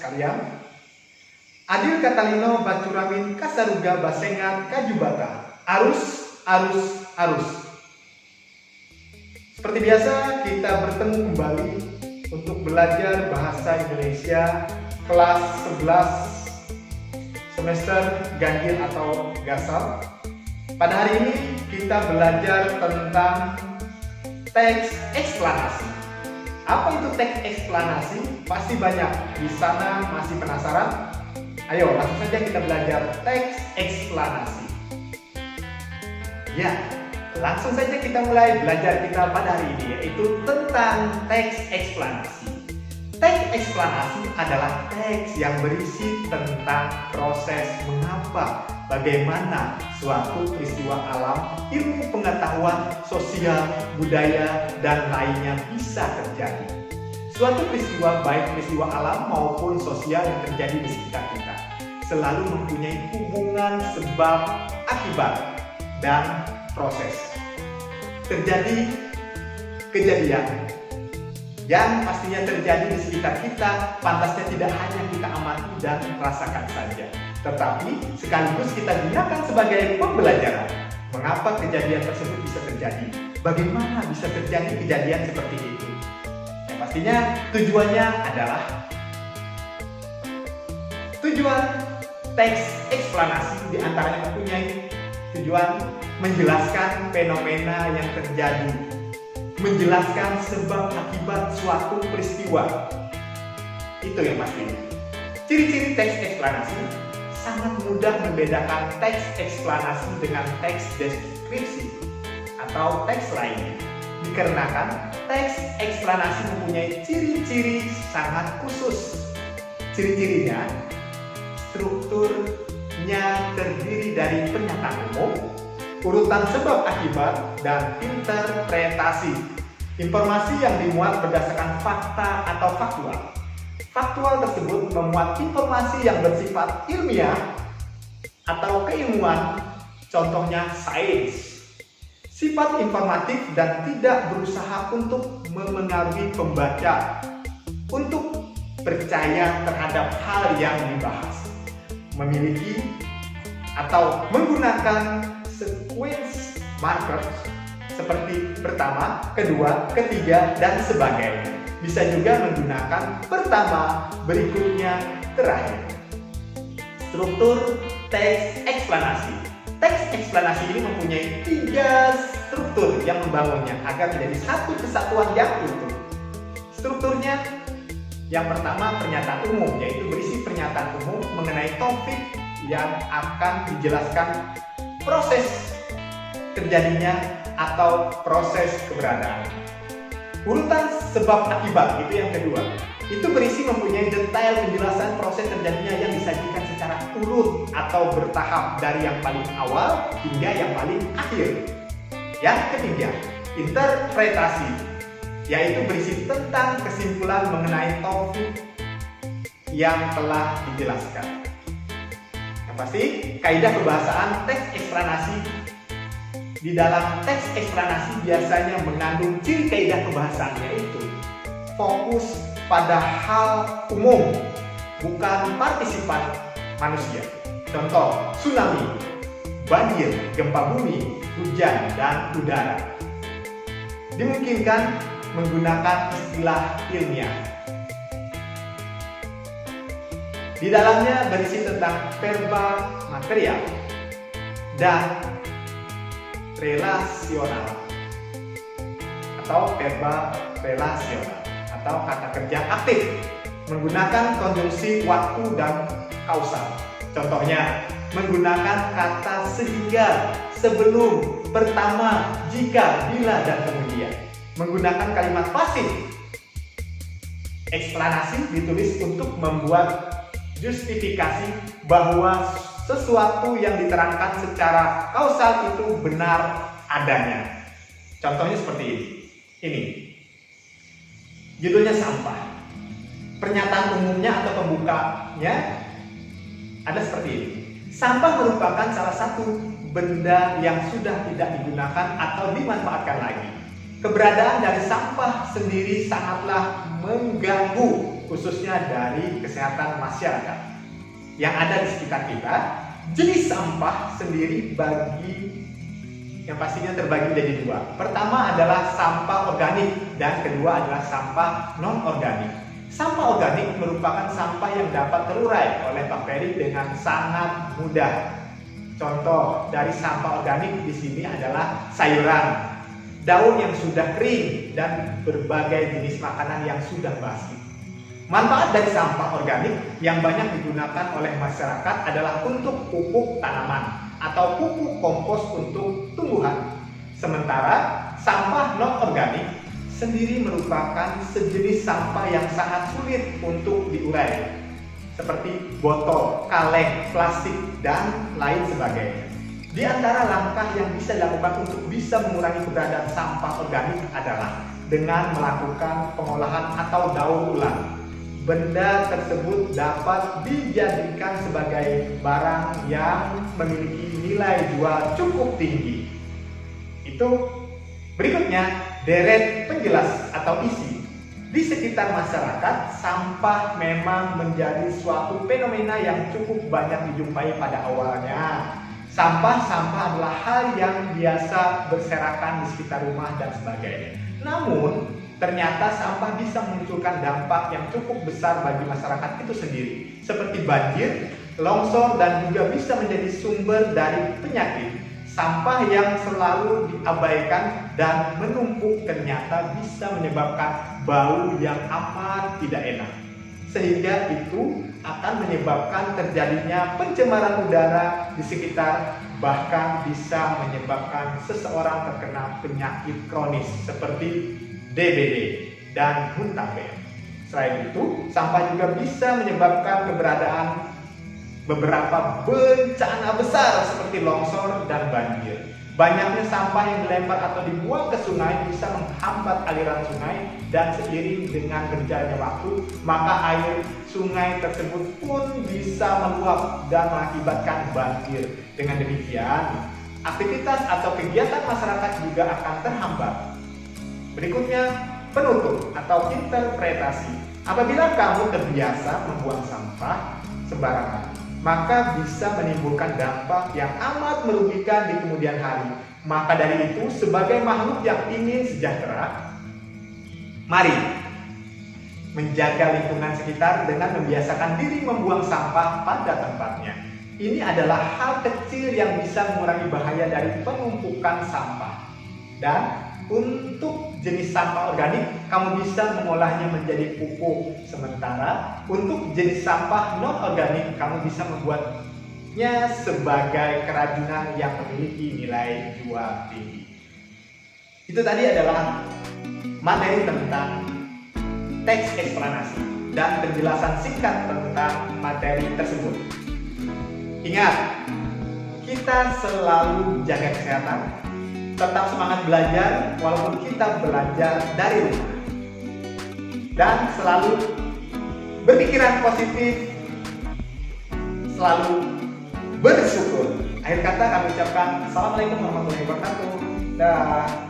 sekalian. Adil Katalino Bacuramin Kasaruga Basengan Kajubata. Arus, arus, arus. Seperti biasa kita bertemu kembali untuk belajar bahasa Indonesia kelas 11 semester ganjil atau gasal. Pada hari ini kita belajar tentang teks eksplanasi. Apa itu teks eksplanasi? Pasti banyak di sana masih penasaran. Ayo langsung saja kita belajar teks eksplanasi. Ya, langsung saja kita mulai belajar kita pada hari ini, yaitu tentang teks eksplanasi. Teks eksplanasi adalah teks yang berisi tentang proses mengapa, bagaimana suatu peristiwa alam, ilmu pengetahuan, sosial, budaya, dan lainnya bisa terjadi. Suatu peristiwa, baik peristiwa alam maupun sosial yang terjadi di sekitar kita, selalu mempunyai hubungan sebab akibat dan proses. Terjadi kejadian yang pastinya terjadi di sekitar kita, pantasnya tidak hanya kita amati dan rasakan saja, tetapi sekaligus kita gunakan sebagai pembelajaran. Mengapa kejadian tersebut bisa terjadi? Bagaimana bisa terjadi kejadian seperti itu? Yang pastinya tujuannya adalah tujuan teks eksplanasi diantaranya mempunyai tujuan menjelaskan fenomena yang terjadi, menjelaskan sebab akibat suatu peristiwa. Itu yang pastinya. Ciri-ciri teks eksplanasi sangat mudah membedakan teks eksplanasi dengan teks deskripsi atau teks lainnya. Dikarenakan teks eksplanasi mempunyai ciri-ciri sangat khusus. Ciri-cirinya, strukturnya terdiri dari pernyataan umum, urutan sebab akibat, dan interpretasi. Informasi yang dimuat berdasarkan fakta atau faktual. Faktual tersebut memuat informasi yang bersifat ilmiah atau keilmuan, contohnya sains. Sifat informatif dan tidak berusaha untuk memengaruhi pembaca untuk percaya terhadap hal yang dibahas. Memiliki atau menggunakan sequence marker seperti pertama, kedua, ketiga, dan sebagainya. Bisa juga menggunakan pertama, berikutnya, terakhir. Struktur teks eksplanasi. Teks eksplanasi ini mempunyai 3 struktur yang membangunnya agar menjadi satu kesatuan yang utuh. Strukturnya, yang pertama pernyataan umum, yaitu berisi pernyataan umum mengenai topik yang akan dijelaskan proses terjadinya atau proses keberadaan. Urutan sebab akibat, itu yang kedua. Itu berisi mempunyai detail penjelasan proses terjadinya yang disajikan secara urut atau bertahap dari yang paling awal hingga yang paling akhir. Yang ketiga, interpretasi, yaitu berisi tentang kesimpulan mengenai topik yang telah dijelaskan. Yang pasti, kaidah kebahasaan teks eksplanasi. Di dalam teks eksplanasi biasanya mengandung ciri kaidah kebahasaan, yaitu fokus pada hal umum, bukan partisipan manusia. Contoh, tsunami, banjir, gempa bumi, hujan, dan udara. Dimungkinkan menggunakan istilah ilmiah. Di dalamnya berisi tentang verba material dan relasional atau verba relasional atau kata kerja aktif menggunakan konjungsi waktu dan kausal. Contohnya, menggunakan kata sehingga, sebelum, pertama, jika, bila, dan kemudian. Menggunakan kalimat pasif. Eksplanasi ditulis untuk membuat justifikasi bahwa sesuatu yang diterangkan secara kausal itu benar adanya. Contohnya seperti ini. Ini judulnya sampah. Pernyataan umumnya atau pembukanya ada seperti ini. Sampah merupakan salah satu benda yang sudah tidak digunakan atau dimanfaatkan lagi. Keberadaan dari sampah sendiri sangatlah mengganggu khususnya dari kesehatan masyarakat yang ada di sekitar kita. Jenis sampah sendiri yang pastinya terbagi jadi dua. Pertama adalah sampah organik dan kedua adalah sampah non-organik. Sampah organik merupakan sampah yang dapat terurai oleh bakteri dengan sangat mudah. Contoh dari sampah organik di sini adalah sayuran, daun yang sudah kering, dan berbagai jenis makanan yang sudah basi. Manfaat dari sampah organik yang banyak digunakan oleh masyarakat adalah untuk pupuk tanaman atau pupuk kompos untuk tumbuhan. Sementara sampah non-organik sendiri merupakan sejenis sampah yang sangat sulit untuk diurai, seperti botol, kaleng, plastik, dan lain sebagainya. Di antara langkah yang bisa dilakukan untuk bisa mengurangi keberadaan sampah organik adalah dengan melakukan pengolahan atau daur ulang. Benda tersebut dapat dijadikan sebagai barang yang memiliki nilai jual cukup tinggi. Itu berikutnya deret penjelas atau isi. Di sekitar masyarakat, sampah memang menjadi suatu fenomena yang cukup banyak dijumpai pada awalnya. Sampah adalah hal yang biasa berserakan di sekitar rumah dan sebagainya. Namun, ternyata sampah bisa memunculkan dampak yang cukup besar bagi masyarakat itu sendiri, seperti banjir, longsor, dan juga bisa menjadi sumber dari penyakit. Sampah yang selalu diabaikan dan menumpuk ternyata bisa menyebabkan bau yang amat tidak enak, sehingga itu akan menyebabkan terjadinya pencemaran udara di sekitar, bahkan bisa menyebabkan seseorang terkena penyakit kronis seperti DBD dan muntaber. Selain itu, sampah juga bisa menyebabkan keberadaan beberapa bencana besar seperti longsor dan banjir. Banyaknya sampah yang dilempar atau dibuang ke sungai bisa menghambat aliran sungai, dan seiring dengan berjalannya waktu, maka air sungai tersebut pun bisa meluap dan mengakibatkan banjir. Dengan demikian, aktivitas atau kegiatan masyarakat juga akan terhambat. Berikutnya, penutup atau interpretasi. Apabila kamu terbiasa membuang sampah sembarangan, maka bisa menimbulkan dampak yang amat merugikan di kemudian hari. Maka dari itu, sebagai makhluk yang ingin sejahtera, mari menjaga lingkungan sekitar dengan membiasakan diri membuang sampah pada tempatnya. Ini adalah hal kecil yang bisa mengurangi bahaya dari penumpukan sampah. Dan untuk jenis sampah organik, kamu bisa mengolahnya menjadi pupuk. Sementara untuk jenis sampah non-organik, kamu bisa membuatnya sebagai kerajinan yang memiliki nilai jual tinggi. Itu tadi adalah materi tentang teks eksplanasi dan penjelasan singkat tentang materi tersebut. Ingat, kita selalu jaga kesehatan, tetap semangat belajar walaupun kita belajar dari rumah, dan selalu berpikiran positif, selalu bersyukur. Akhir kata kami ucapkan Assalamualaikum warahmatullahi wabarakatuh. Dah.